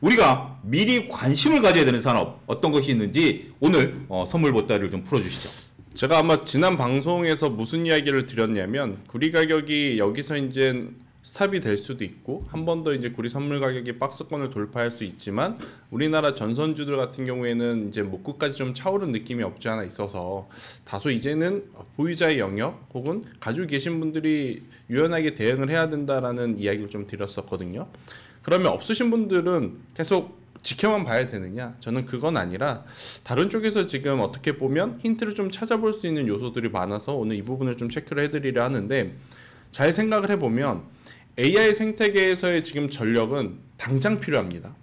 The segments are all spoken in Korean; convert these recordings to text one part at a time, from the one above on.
우리가 미리 관심을 가져야 되는 산업 어떤 것이 있는지 오늘 선물 보따리를 좀 풀어주시죠. 제가 아마 지난 방송에서 무슨 이야기를 드렸냐면 구리 가격이 여기서 이제 스탑이 될 수도 있고 한 번 더 이제 구리 선물 가격이 박스권을 돌파할 수 있지만 우리나라 전선주들 같은 경우에는 이제 목구까지 좀 차오른 느낌이 없지 않아 있어서 다소 이제는 보유자의 영역 혹은 가지고 계신 분들이 유연하게 대응을 해야 된다라는 이야기를 좀 드렸었거든요. 그러면 없으신 분들은 계속 지켜만 봐야 되느냐? 저는 그건 아니라 다른 쪽에서 지금 어떻게 보면 힌트를 좀 찾아볼 수 있는 요소들이 많아서 오늘 이 부분을 좀 체크를 해드리려 하는데, 잘 생각을 해보면 AI 생태계에서의 지금 전력은 당장 필요합니다.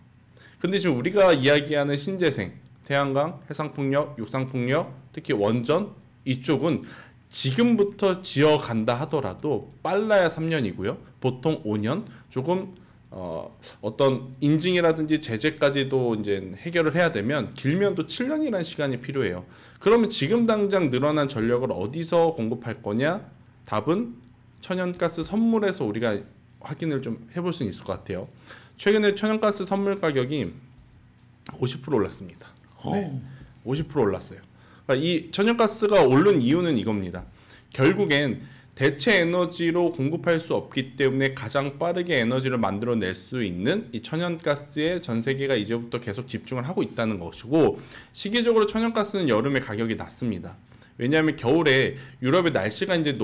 근데 지금 우리가 이야기하는 신재생, 태양광, 해상풍력, 육상풍력, 특히 원전 이쪽은 지금부터 지어간다 하더라도 빨라야 3년이고요. 보통 5년, 조금 어떤 인증이라든지 제재까지도 이제 해결을 해야 되면 길면 또 7년이라는 시간이 필요해요. 그러면 지금 당장 늘어난 전력을 어디서 공급할 거냐? 답은 천연가스 선물에서 우리가 확인을 좀 해볼 수 있을 것 같아요. 최근에 천연가스 선물 가격이 50% 올랐습니다. 네, 50% 올랐어요. 그러니까 이 천연가스가 오른 이유는 이겁니다. 결국엔 대체 에너지로 공급할 수 없기 때문에 가장 빠르게 에너지를 만들어낼 수 있는 이 천연가스에 전 세계가 이제부터 계속 집중을 하고 있다는 것이고, 시기적으로 천연가스는 여름에 가격이 낮습니다. 왜냐하면 겨울에 유럽의 날씨가 이제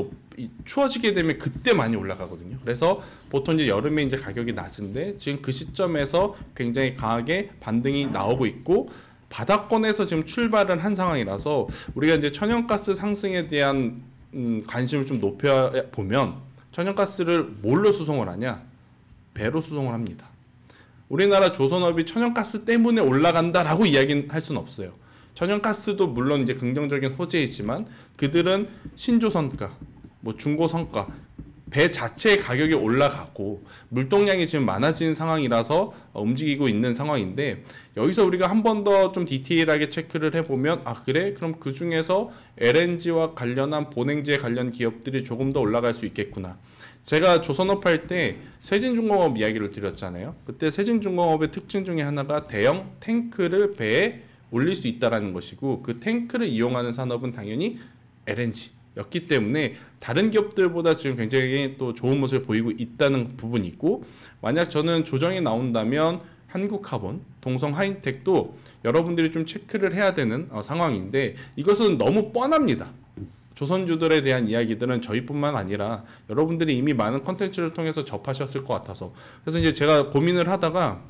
추워지게 되면 그때 많이 올라가거든요. 그래서 보통 이제 여름에 이제 가격이 낮은데 지금 그 시점에서 굉장히 강하게 반등이 나오고 있고, 바닥권에서 지금 출발을 한 상황이라서 우리가 이제 천연가스 상승에 대한 관심을 좀 높여보면, 천연가스를 뭘로 수송을 하냐? 배로 수송을 합니다. 우리나라 조선업이 천연가스 때문에 올라간다라고 이야기는 할 수는 없어요. 천연가스도 물론 이제 긍정적인 호재이지만 그들은 신조선가, 뭐 중고선가, 배 자체의 가격이 올라가고 물동량이 지금 많아진 상황이라서 움직이고 있는 상황인데, 여기서 우리가 한 번 더 좀 디테일하게 체크를 해보면, 아 그래? 그럼 그 중에서 LNG와 관련한 본행지에 관련 기업들이 조금 더 올라갈 수 있겠구나. 제가 조선업 할 때 세진중공업 이야기를 드렸잖아요. 그때 세진중공업의 특징 중에 하나가 대형 탱크를 배에 올릴 수 있다는 것이고, 그 탱크를 이용하는 산업은 당연히 LNG였기 때문에 다른 기업들보다 지금 굉장히 또 좋은 모습을 보이고 있다는 부분이 있고, 만약 저는 조정이 나온다면 한국카본, 동성하이텍도 여러분들이 좀 체크를 해야 되는 상황인데, 이것은 너무 뻔합니다. 조선주들에 대한 이야기들은 저희뿐만 아니라 여러분들이 이미 많은 컨텐츠를 통해서 접하셨을 것 같아서, 그래서 이제 제가 고민을 하다가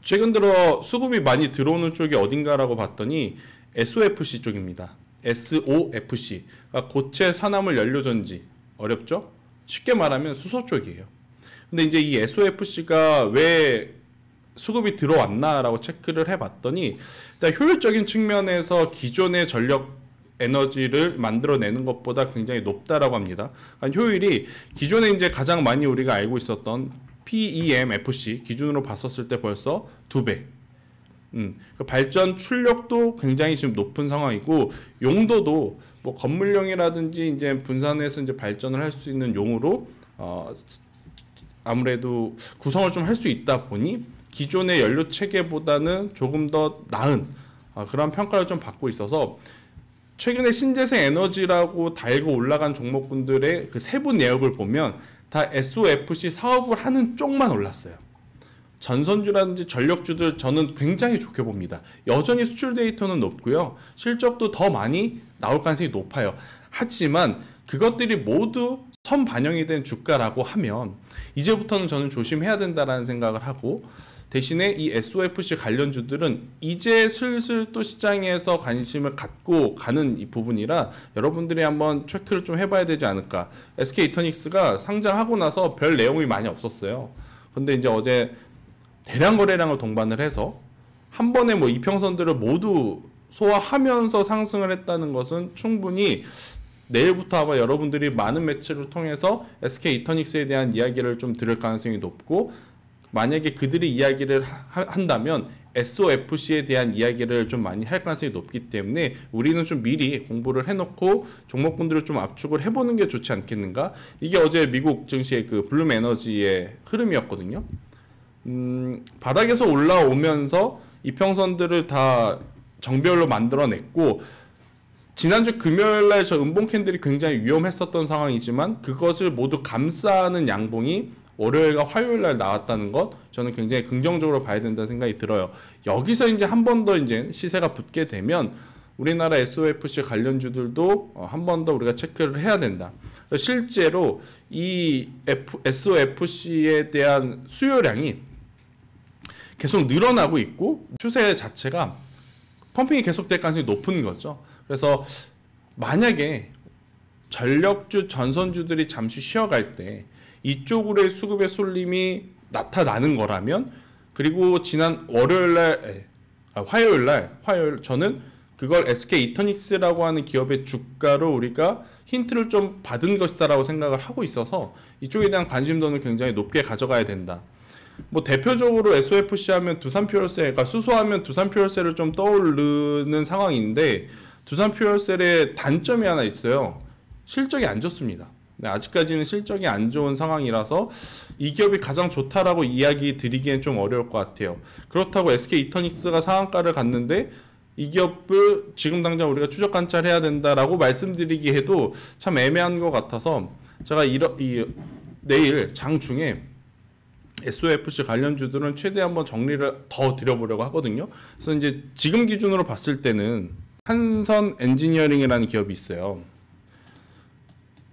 최근 들어 수급이 많이 들어오는 쪽이 어딘가라고 봤더니 SOFC 쪽입니다. SOFC, 그러니까 고체 산화물 연료전지, 어렵죠? 쉽게 말하면 수소 쪽이에요. 근데 이제 이 SOFC가 왜 수급이 들어왔나라고 체크를 해봤더니, 일단 효율적인 측면에서 기존의 전력 에너지를 만들어내는 것보다 굉장히 높다라고 합니다. 그러니까 효율이 기존에 이제 가장 많이 우리가 알고 있었던 PEMFC 기준으로 봤었을 때 벌써 2배. 발전 출력도 굉장히 지금 높은 상황이고, 용도도 뭐 건물용이라든지 이제 분산해서 이제 발전을 할 수 있는 용으로 아무래도 구성을 좀 할 수 있다 보니 기존의 연료 체계보다는 조금 더 나은 그런 평가를 좀 받고 있어서, 최근에 신재생 에너지라고 달고 올라간 종목군들의 그 세부 내역을 보면 다 SOFC 사업을 하는 쪽만 올랐어요. 전선주라든지 전력주들 저는 굉장히 좋게 봅니다. 여전히 수출 데이터는 높고요. 실적도 더 많이 나올 가능성이 높아요. 하지만 그것들이 모두 선반영이 된 주가라고 하면 이제부터는 저는 조심해야 된다라는 생각을 하고, 대신에 이 SOFC 관련주들은 이제 슬슬 또 시장에서 관심을 갖고 가는 이 부분이라 여러분들이 한번 체크를 좀 해봐야 되지 않을까. SK이터닉스가 상장하고 나서 별 내용이 많이 없었어요. 근데 이제 어제 대량 거래량을 동반을 해서 한 번에 뭐 이평선들을 모두 소화하면서 상승을 했다는 것은 충분히 내일부터 아마 여러분들이 많은 매체를 통해서 SK이터닉스에 대한 이야기를 좀 들을 가능성이 높고, 만약에 그들이 이야기를 한다면 SOFC에 대한 이야기를 좀 많이 할 가능성이 높기 때문에 우리는 좀 미리 공부를 해놓고 종목군들을 좀 압축을 해보는 게 좋지 않겠는가. 이게 어제 미국 증시의 그 블룸 에너지의 흐름이었거든요. 바닥에서 올라오면서 이평선들을 다 정배열로 만들어냈고 지난주 금요일날 저 음봉 캔들이 굉장히 위험했었던 상황이지만 그것을 모두 감싸는 양봉이 월요일과 화요일날 나왔다는 것 저는 굉장히 긍정적으로 봐야 된다는 생각이 들어요. 여기서 이제 한 번 더 이제 시세가 붙게 되면 우리나라 SOFC 관련주들도 한 번 더 우리가 체크를 해야 된다. 실제로 이 SOFC에 대한 수요량이 계속 늘어나고 있고 추세 자체가 펌핑이 계속될 가능성이 높은 거죠. 그래서 만약에 전력주, 전선주들이 잠시 쉬어갈 때 이쪽으로의 수급의 쏠림이 나타나는 거라면 그리고 지난 화요일 저는 그걸 SK 이터닉스라고 하는 기업의 주가로 우리가 힌트를 좀 받은 것이다라고 생각을 하고 있어서 이쪽에 대한 관심도는 굉장히 높게 가져가야 된다. 뭐 대표적으로 SOFC 하면 두산퓨얼셀, 그러니까 수소하면 두산퓨얼셀을 좀 떠오르는 상황인데 두산퓨얼셀의 단점이 하나 있어요. 실적이 안 좋습니다. 네, 아직까지는 실적이 안 좋은 상황이라서 이 기업이 가장 좋다라고 이야기 드리기엔 좀 어려울 것 같아요. 그렇다고 SK 이터닉스가 상한가를 갔는데 이 기업을 지금 당장 우리가 추적 관찰해야 된다라고 말씀드리기 해도 참 애매한 것 같아서 제가 내일 장중에 SOFC 관련주들은 최대 한번 정리를 더 드려보려고 하거든요. 그래서 이제 지금 기준으로 봤을 때는 한선 엔지니어링이라는 기업이 있어요.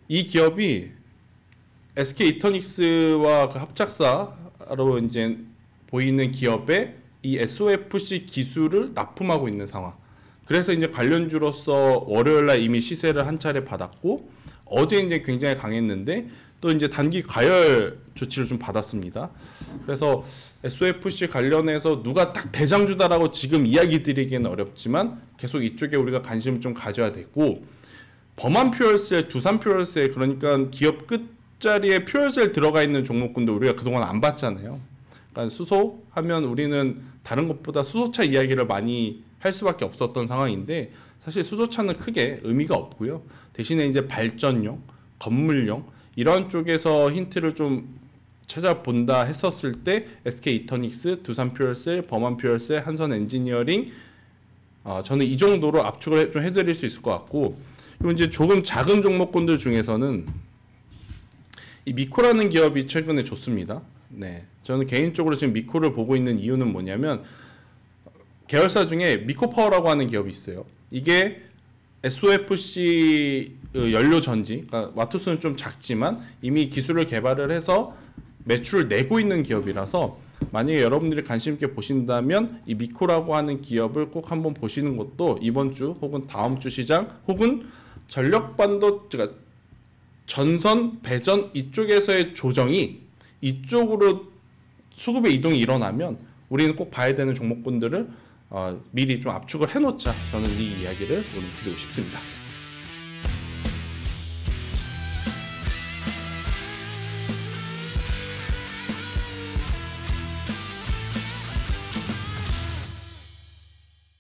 이 기업이 SK 이터닉스와 그 합작사로 이제 보이는 기업의 이 SOFC 기술을 납품하고 있는 상황. 그래서 이제 관련주로서 월요일날 이미 시세를 한 차례 받았고 어제 이제 굉장히 강했는데 또 이제 단기 과열 조치를 좀 받았습니다. 그래서 SOFC 관련해서 누가 딱 대장주다라고 지금 이야기 드리기는 어렵지만 계속 이쪽에 우리가 관심을 좀 가져야 되고 범한퓨얼셀, 두산퓨얼셀 그러니까 기업 끝자리에 퓨얼셀 들어가 있는 종목군도 우리가 그동안 안 봤잖아요. 그러니까 수소 하면 우리는 다른 것보다 수소차 이야기를 많이 할 수밖에 없었던 상황인데 사실 수소차는 크게 의미가 없고요. 대신에 이제 발전용, 건물용 이런 쪽에서 힌트를 좀 찾아본다 했었을 때 SK 이터닉스, 두산퓨얼셀, 범한퓨얼셀, 한선 엔지니어링 저는 이 정도로 압축을 좀 해드릴 수 있을 것 같고 그리고 이제 조금 작은 종목군들 중에서는 이 미코라는 기업이 최근에 좋습니다. 네, 저는 개인적으로 지금 미코를 보고 있는 이유는 뭐냐면 계열사 중에 미코파워라고 하는 기업이 있어요. 이게 SOFC 연료 전지, 그러니까 와트수는 좀 작지만 이미 기술을 개발을 해서 매출을 내고 있는 기업이라서 만약에 여러분들이 관심 있게 보신다면 이 미코라고 하는 기업을 꼭 한번 보시는 것도 이번 주 혹은 다음 주 시장 혹은 전력반도 그러니까 전선, 배전 이쪽에서의 조정이 이쪽으로 수급의 이동이 일어나면 우리는 꼭 봐야 되는 종목군들을 미리 좀 압축을 해놓자. 저는 이 이야기를 오늘 드리고 싶습니다.